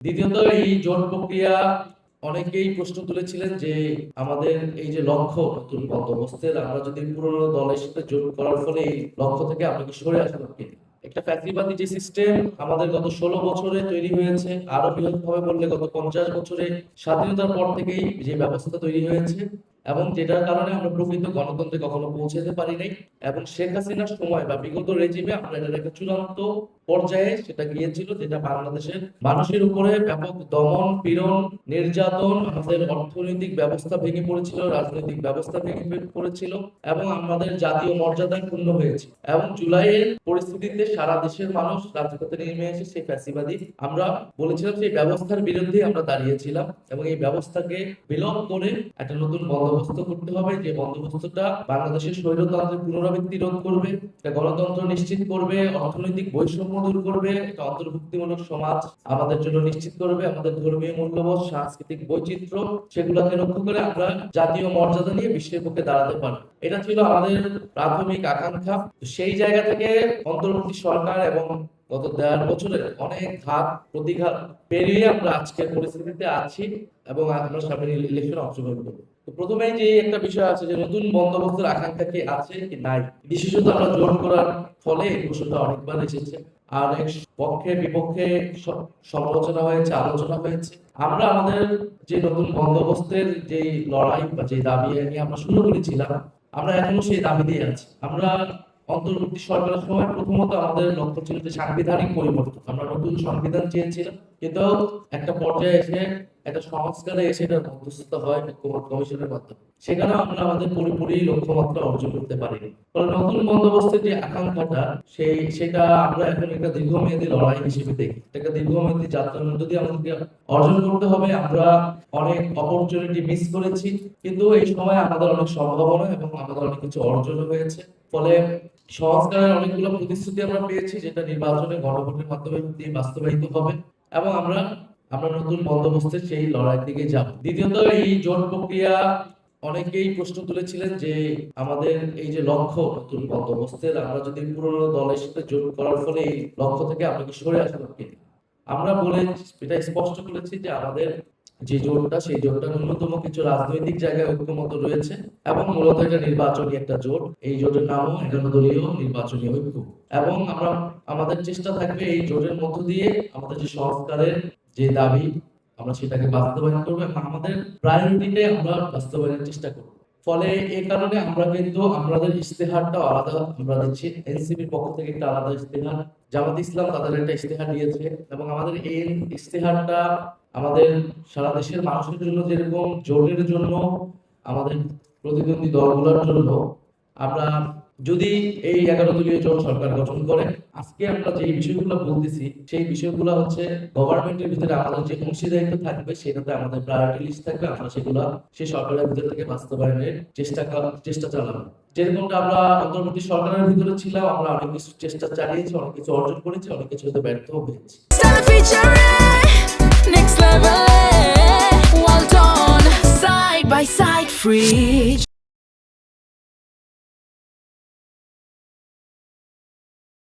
দ্বিতীয়ত, এই জোট প্রক্রিয়া অনেকেই প্রশ্ন তুলেছিলেন যে আমাদের এই যে লক্ষ্য নতুন বন্দোবস্তের, আমরা যদি পুরনো দলের সাথে জোট করার ফলে এই লক্ষ্য থেকে আমরা কি সরে আসবো কিনা। একটা ফ্যাসিবাদী যে সিস্টেম আমাদের গত 16 বছরে তৈরি হয়েছে, আরো বৃহৎভাবে বললে গত 50 বছরে স্বাধীনতার পর থেকেই যে ব্যবস্থা তৈরি হয়েছে, এবং যেটার কারণে আমরা প্রকৃত গণতন্ত্রে কখনো পৌঁছাতে পারি নাই। এবং শেখ হাসিনার সময় বা বিগত রেজিমে আমরা এটার একটা চূড়ান্ত পর্যায়ে সেটা গিয়েছিল, যেটা বাংলাদেশের মানুষের উপরে ব্যাপক দমন পীড়ন নির্যাতন, আমাদের অর্থনৈতিক ব্যবস্থা ভেঙে পড়েছিল, রাজনৈতিক ব্যবস্থা ভেঙে পড়েছিল, এবং আমাদের জাতীয় মর্যাদা ক্ষুণ্ণ হয়েছে। এবং জুলাইয়ের পরিস্থিতিতে সারা দেশের মানুষ রাজপথে নেমে এসে সেই ফ্যাসিবাদী, আমরা বলেছিলাম সেই ব্যবস্থার বিরুদ্ধে আমরা দাঁড়িয়েছিলাম, এবং এই ব্যবস্থাকে বিলোপ করে একটা নতুন বন্দোবস্ত করতে হবে, যে বন্দোবস্তটা বাংলাদেশের স্বৈরতন্ত্রের পুনরাবৃত্তি রোধ করবে, একটা গণতন্ত্র নিশ্চিত করবে, অর্থনৈতিক বৈষম্য দূর করবে, একটা অন্তর্ভুক্তিমূলক সমাজ আমাদের জন্য নিশ্চিত করবে, আমাদের ধর্মীয় মূল্যবোধ সাংস্কৃতিক বৈচিত্র্য সেগুলোকে রক্ষা করে আমরা জাতীয় মর্যাদা নিয়ে বিশ্বের পক্ষে দাঁড়াতে পারবো। এটা ছিল আমাদের প্রাথমিক আকাঙ্ক্ষা। সেই জায়গা থেকে অন্তর্বর্তী সরকার এবং গত 1.5 বছরের অনেক ঘাত প্রতিঘাত পেরিয়ে আমরা আজকের পরিস্থিতিতে আছি, এবং আমরা সামনে ইলেকশনে অংশগ্রহণ করবো। তো প্রথমে যে একটা বিষয় আছে যে নতুন বন্দোবস্তের আকাঙ্ক্ষা কি আছে কি নাই, বিশেষত আমরা জোট করার ফলে এই প্রশ্নটা অনেকবার এসেছে, আর অনেক পক্ষে বিপক্ষে সমালোচনা হয়েছে, আলোচনা হয়েছে। আমরা আমাদের যে নতুন বন্দোবস্তের যে লড়াই বা যে দাবি নিয়ে আমরা শুরু করেছিলাম, আমরা এখনো সেই দাবি দিয়ে আছি। আমরা অন্তর্বর্তী সরকারের সময় প্রথমত আমাদের লক্ষ্য ছিল যে সাংবিধানিক পরিবর্তন, আমরা নতুন সংবিধান চেয়েছিলাম, কিন্তু একটা পর্যায়ে এসে একটা সংস্কারে এসে এটা মধ্যস্থতা হয় কমিশনের মাধ্যমে, সেখানে আমরা আমাদের পুরোপুরি লক্ষ্যমাত্রা অর্জন করতে পারিনি। ফলে নতুন বন্দোবস্তের যে আকাঙ্ক্ষাটা সেটা আমরা এখন একটা দীর্ঘমেয়াদী লড়াই হিসেবে দেখি, একটা দীর্ঘমেয়াদী যাত্রার মধ্যে দিয়ে আমাদেরকে অর্জন করতে হবে। আমরা অনেক অপরচুনিটি মিস করেছি, কিন্তু এই সময় আমাদের অনেক সম্ভাবনা এবং আমাদের অনেক কিছু অর্জন হয়েছে। ফলে সংস্কারের অনেকগুলো প্রতিশ্রুতি আমরা পেয়েছি, যেটা নির্বাচনে গণভোটের মাধ্যমে বাস্তবায়িত হবে, এবং আমরা নতুন বন্দোবস্তের সেই লড়াইয়ের দিকে যাব। দ্বিতীয়ত, এই জোট প্রক্রিয়া অনেকেই প্রশ্ন তুলেছিলেন যে আমাদের এই যে লক্ষ্য নতুন বন্দোবস্তের, আমরা যদি পুরনো দলের সাথে জোট করার ফলে এই লক্ষ্য থেকে আমরা কি সরে আসবো কিনা। আমরা এটা স্পষ্ট করেছি যে আমাদের যে জোটটা, সেই জোটটা ন্যূনতম কিছু রাজনৈতিক জায়গায় ঐক্যমত রয়েছে, এবং মূলত এটা নির্বাচনী একটা জোট। এই জোটের নামও 11 দলীয় নির্বাচনী ঐক্য, এবং আমাদের চেষ্টা থাকবে এই জোটের মধ্য দিয়ে আমাদের যে সংস্কারের যে দাবি আমরা সেটাকে বাস্তবায়ন করবো, এবং আমাদের প্রায়োরিটিতে আমরা বাস্তবায়নের চেষ্টা করবো। ফলে এই কারণে আমরা কিন্তু আমাদের ইশতেহারটা আলাদা আমরা দিচ্ছি। এনসিপির পক্ষ থেকে একটা আলাদা ইশতেহার, জামাত ইসলাম তাদের একটা ইশতেহার দিয়েছে, এবং আমাদের এই ইশতেহারটা আমাদের সারা দেশের মানুষের জন্য, যেরকম জোটের জন্য, আমাদের প্রতিদ্বন্দ্বী দলগুলোর জন্য, আমরা যদি এই 11 দলীয় জোট সরকার গঠন করে, আজকে আমরা যে বিষয়গুলো বলতেছি সেই বিষয়গুলো হচ্ছে গভর্নমেন্টের ভিতরে আমাদের যে অংশীদারিত্ব থাকবে, সেটাতে আমাদের প্রায়োরিটি লিস্ট থাকবে, আমরা সেগুলো সেই সরকারের ভিতর থেকে বাস্তবায়নের চেষ্টা চালাবো। যেরকমটা আমরা অন্তর্বর্তী সরকারের ভিতরে ছিলাম, আমরা অনেক কিছু চেষ্টা চালিয়েছি, অনেক কিছু অর্জন করেছি, অনেক কিছু হয়তো ব্যর্থ হয়েছি। Next level, well done, side by side, free.